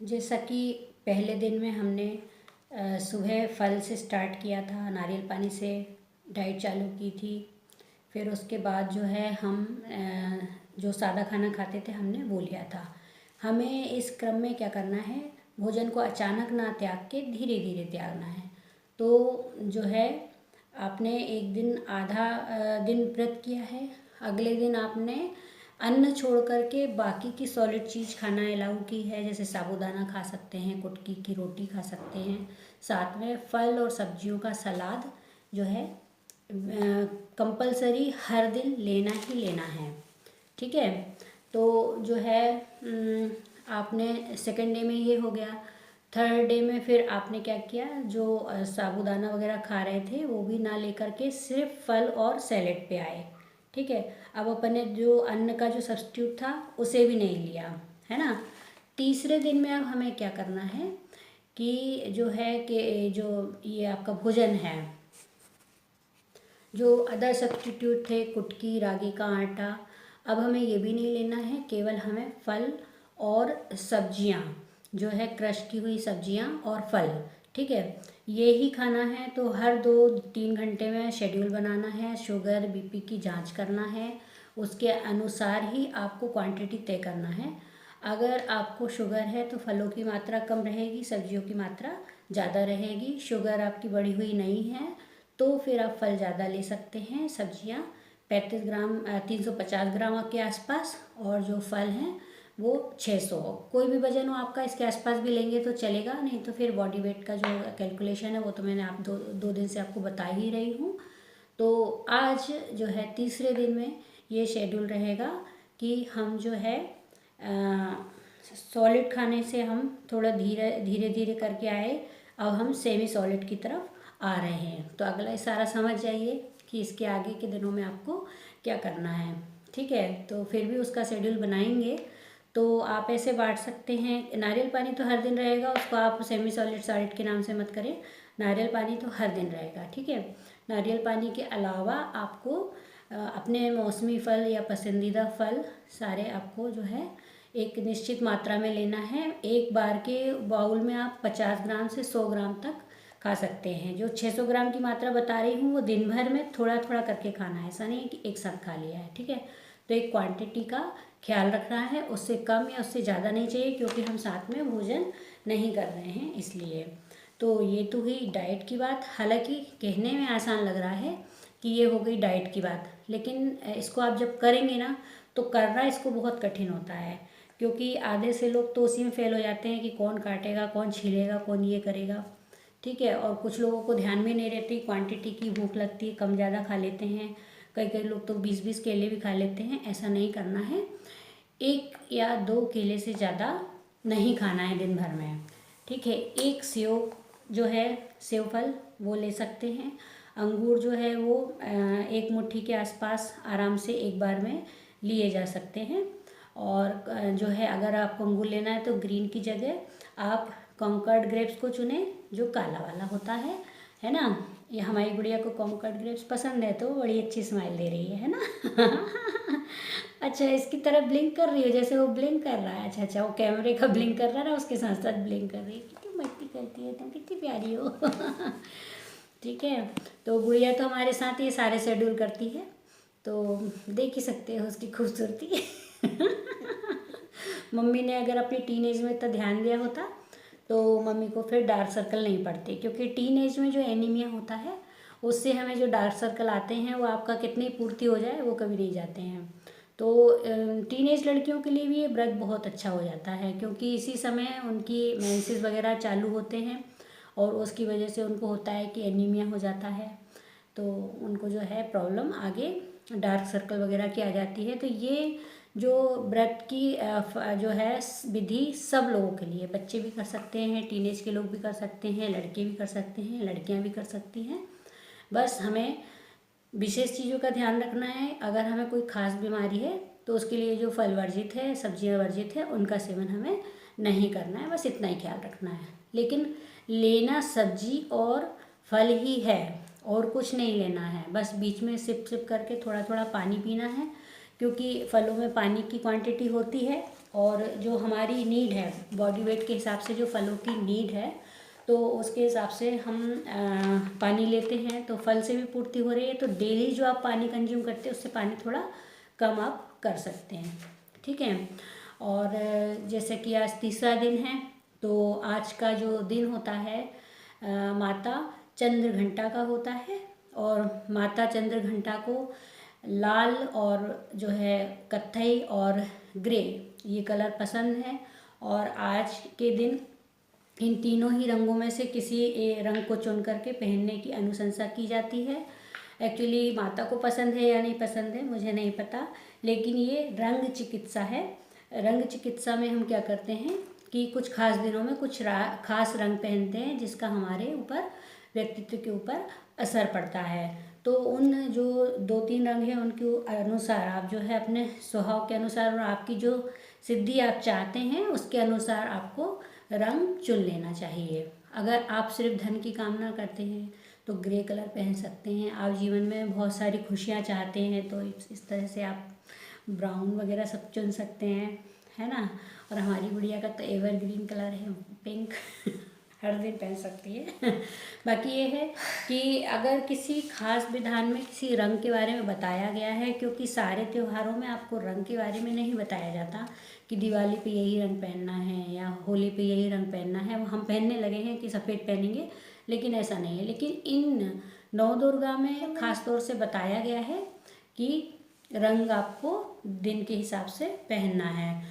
जैसा कि पहले दिन में हमने सुबह फल से स्टार्ट किया था, नारियल पानी से डाइट चालू की थी। फिर उसके बाद जो है हम जो सादा खाना खाते थे हमने वो लिया था। हमें इस क्रम में क्या करना है, भोजन को अचानक ना त्याग के धीरे धीरे त्यागना है। तो जो है आपने एक दिन आधा दिन व्रत किया है, अगले दिन आपने अन्न छोड़ करके बाकी की सॉलिड चीज़ खाना अलाउ की है, जैसे साबूदाना खा सकते हैं, कुटकी की रोटी खा सकते हैं, साथ में फल और सब्जियों का सलाद जो है कंपलसरी हर दिन लेना ही लेना है। ठीक है, तो जो है आपने सेकेंड डे में ये हो गया। थर्ड डे में फिर आपने क्या किया, जो साबूदाना वगैरह खा रहे थे वो भी ना लेकर के सिर्फ फल और सैलेड पे आए। ठीक है, अब अपने जो अन्न का जो सब्स्टिट्यूट था उसे भी नहीं लिया, है ना। तीसरे दिन में अब हमें क्या करना है कि जो है कि जो ये आपका भोजन है, जो अदर सब्स्टिट्यूट थे, कुटकी, रागी का आटा, अब हमें ये भी नहीं लेना है। केवल हमें फल और सब्जियां, जो है क्रश की हुई सब्जियां और फल, ठीक है, ये ही खाना है। तो हर 2-3 घंटे में शेड्यूल बनाना है, शुगर बीपी की जांच करना है, उसके अनुसार ही आपको क्वांटिटी तय करना है। अगर आपको शुगर है तो फलों की मात्रा कम रहेगी, सब्जियों की मात्रा ज़्यादा रहेगी। शुगर आपकी बढ़ी हुई नहीं है तो फिर आप फल ज़्यादा ले सकते हैं, सब्जियां 35 ग्राम 350 ग्राम के आसपास, और जो फल हैं वो 600। कोई भी वजन हो आपका इसके आसपास भी लेंगे तो चलेगा, नहीं तो फिर बॉडी वेट का जो कैलकुलेशन है वो तो मैंने आप दो दिन से आपको बता ही रही हूँ। तो आज जो है तीसरे दिन में ये शेड्यूल रहेगा कि हम जो है सॉलिड खाने से हम थोड़ा धीरे धीरे धीरे करके आए, अब हम सेमी सॉलिड की तरफ आ रहे हैं। तो अगला इशारा समझ जाइए कि इसके आगे के दिनों में आपको क्या करना है। ठीक है, तो फिर भी उसका शेड्यूल बनाएंगे तो आप ऐसे बांट सकते हैं। नारियल पानी तो हर दिन रहेगा, उसको आप सेमी सॉलिड सॉलिड के नाम से मत करें, नारियल पानी तो हर दिन रहेगा। ठीक है, नारियल पानी के अलावा आपको अपने मौसमी फल या पसंदीदा फल सारे आपको जो है एक निश्चित मात्रा में लेना है। एक बार के बाउल में आप 50 ग्राम से 100 ग्राम तक खा सकते हैं। जो 600 ग्राम की मात्रा बता रही हूँ वो दिन भर में थोड़ा थोड़ा करके खाना है, ऐसा नहीं है कि एक साथ खा लिया है। ठीक है, तो एक क्वांटिटी का ख्याल रखना है, उससे कम या उससे ज़्यादा नहीं चाहिए, क्योंकि हम साथ में भोजन नहीं कर रहे हैं इसलिए। तो ये तो हुई डाइट की बात। हालांकि कहने में आसान लग रहा है कि ये हो गई डाइट की बात, लेकिन इसको आप जब करेंगे ना तो करना इसको बहुत कठिन होता है, क्योंकि आधे से लोग तो उसी में फेल हो जाते हैं कि कौन काटेगा, कौन छीलेगा, कौन ये करेगा। ठीक है, और कुछ लोगों को ध्यान में नहीं रहती, क्वांटिटी की भूख लगती है, कम ज़्यादा खा लेते हैं। कई कई लोग तो 20-20 केले भी खा लेते हैं। ऐसा नहीं करना है, 1 या 2 केले से ज़्यादा नहीं खाना है दिन भर में। ठीक है, एक सेव जो है सेव फल वो ले सकते हैं। अंगूर जो है वो 1 मुट्ठी के आसपास आराम से एक बार में लिए जा सकते हैं। और जो है अगर आपको अंगूर लेना है तो ग्रीन की जगह आप कॉन्कर्ड ग्रेप्स को चुनें, जो काला वाला होता है ना। ये हमारी गुड़िया को कॉन्कर्ड ग्रेप्स पसंद है तो बड़ी अच्छी स्माइल दे रही है ना। अच्छा, इसकी तरफ ब्लिंक कर रही हो, जैसे वो ब्लिंक कर रहा है। अच्छा अच्छा, वो कैमरे का ब्लिंक कर रहा है ना, उसके साथ साथ ब्लिंक कर रही है। कितनी मस्ती करती है तुम, कितनी प्यारी हो। ठीक है, तो गुड़िया तो हमारे साथ ये सारे शेड्यूल करती है, तो देख ही सकते हो उसकी खूबसूरती। मम्मी ने अगर अपनी टीन एज में इतना ध्यान दिया होता तो मम्मी को फिर डार्क सर्कल नहीं पड़ते, क्योंकि टीन एज में जो एनीमिया होता है उससे हमें जो डार्क सर्कल आते हैं वो आपका कितनी पूर्ति हो जाए वो कभी नहीं जाते हैं। तो टीन एज लड़कियों के लिए भी ये व्रत बहुत अच्छा हो जाता है, क्योंकि इसी समय उनकी मेंसेस वगैरह चालू होते हैं और उसकी वजह से उनको होता है कि एनीमिया हो जाता है, तो उनको जो है प्रॉब्लम आगे डार्क सर्कल वगैरह की आ जाती है। तो ये जो व्रत की जो है विधि सब लोगों के लिए, बच्चे भी कर सकते हैं, टीनेज के लोग भी कर सकते हैं, लड़के भी कर सकते हैं, लड़कियां भी कर सकती हैं। बस हमें विशेष चीज़ों का ध्यान रखना है। अगर हमें कोई ख़ास बीमारी है तो उसके लिए जो फल वर्जित है, सब्जियां वर्जित है, उनका सेवन हमें नहीं करना है, बस इतना ही ख्याल रखना है। लेकिन लेना सब्जी और फल ही है, और कुछ नहीं लेना है। बस बीच में सिप सिप करके थोड़ा थोड़ा पानी पीना है, क्योंकि फलों में पानी की क्वांटिटी होती है और जो हमारी नीड है बॉडी वेट के हिसाब से, जो फलों की नीड है, तो उसके हिसाब से हम पानी लेते हैं, तो फल से भी पूर्ति हो रही है। तो डेली जो आप पानी कंज्यूम करते हैं उससे पानी थोड़ा कम आप कर सकते हैं, ठीक है। और जैसे कि आज तीसरा दिन है, तो आज का जो दिन होता है माता चंद्रघंटा का होता है। और माता चंद्रघंटा को लाल और जो है कत्थई और ग्रे ये कलर पसंद है। और आज के दिन इन तीनों ही रंगों में से किसी रंग को चुन करके पहनने की अनुशंसा की जाती है। एक्चुअली माता को पसंद है या नहीं पसंद है मुझे नहीं पता, लेकिन ये रंग चिकित्सा है। रंग चिकित्सा में हम क्या करते हैं कि कुछ खास दिनों में कुछ खास रंग पहनते हैं जिसका हमारे ऊपर, व्यक्तित्व के ऊपर असर पड़ता है। तो उन जो 2-3 रंग हैं उनके अनुसार आप जो है अपने स्वभाव के अनुसार और आपकी जो सिद्धि आप चाहते हैं उसके अनुसार आपको रंग चुन लेना चाहिए। अगर आप सिर्फ धन की कामना करते हैं तो ग्रे कलर पहन सकते हैं। आप जीवन में बहुत सारी खुशियाँ चाहते हैं तो इस तरह से आप ब्राउन वगैरह सब चुन सकते हैं, है ना। और हमारी गुड़िया का तो एवरग्रीन कलर है पिंक हर दिन पहन सकती है बाकी ये है कि अगर किसी खास विधान में किसी रंग के बारे में बताया गया है, क्योंकि सारे त्योहारों में आपको रंग के बारे में नहीं बताया जाता कि दिवाली पे यही रंग पहनना है या होली पे यही रंग पहनना है। वो हम पहनने लगे हैं कि सफ़ेद पहनेंगे, लेकिन ऐसा नहीं है। लेकिन इन नवदुर्गा में खास तौर से बताया गया है कि रंग आपको दिन के हिसाब से पहनना है।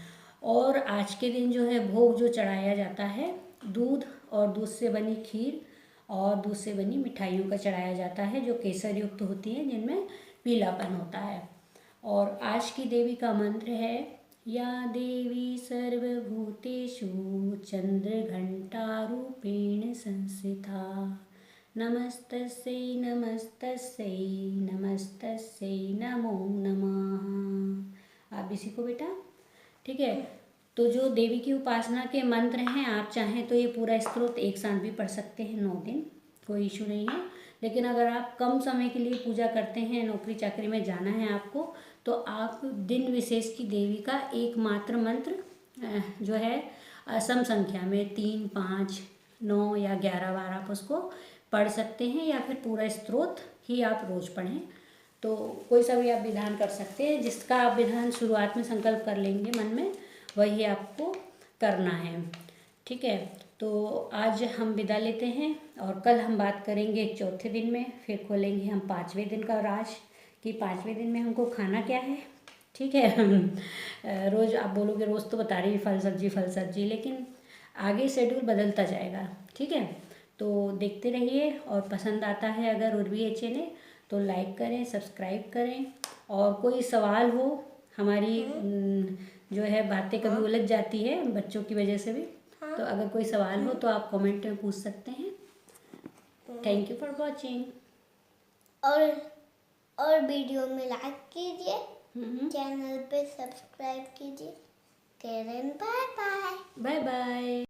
और आज के दिन जो है भोग जो चढ़ाया जाता है, दूध और दूध से बनी खीर और दूध से बनी मिठाइयों का चढ़ाया जाता है जो केसर युक्त होती हैं, जिनमें पीलापन होता है। और आज की देवी का मंत्र है या देवी सर्वभूतेषु चंद्रघंटारूपेण संस्थिता नमस्तस्यै नमस्तस्यै नमस्तस्यै नमो नमः। आप भी सीखो बेटा, ठीक है। तो जो देवी की उपासना के मंत्र हैं, आप चाहें तो ये पूरा स्तोत्र एक साथ भी पढ़ सकते हैं 9 दिन, कोई इशू नहीं है। लेकिन अगर आप कम समय के लिए पूजा करते हैं, नौकरी चाकरी में जाना है आपको, तो आप दिन विशेष की देवी का एकमात्र मंत्र जो है सम संख्या में 3, 5, 9 या 11 बार आप उसको पढ़ सकते हैं, या फिर पूरा स्तोत्र ही आप रोज़ पढ़ें। तो कोई सा भी आप विधान कर सकते हैं, जिसका आप विधान शुरुआत में संकल्प कर लेंगे मन में, वही आपको करना है, ठीक है। तो आज हम विदा लेते हैं और कल हम बात करेंगे चौथे दिन में, फिर खोलेंगे हम 5वें दिन का राज कि 5वें दिन में हमको खाना क्या है, ठीक है। रोज़ आप बोलोगे रोज़ तो बता रही फल सब्जी, लेकिन आगे शेड्यूल बदलता जाएगा, ठीक है। तो देखते रहिए और पसंद आता है अगर उर्वी एचएन तो लाइक करें, सब्सक्राइब करें। और कोई सवाल हो, हमारी जो है बातें कभी उलझ जाती है बच्चों की वजह से भी, तो अगर कोई सवाल हो तो आप कमेंट में पूछ सकते हैं। Thank you for watching. और वीडियो में लाइक कीजिए, चैनल पे सब्सक्राइब कीजिए। Bye bye. Bye bye.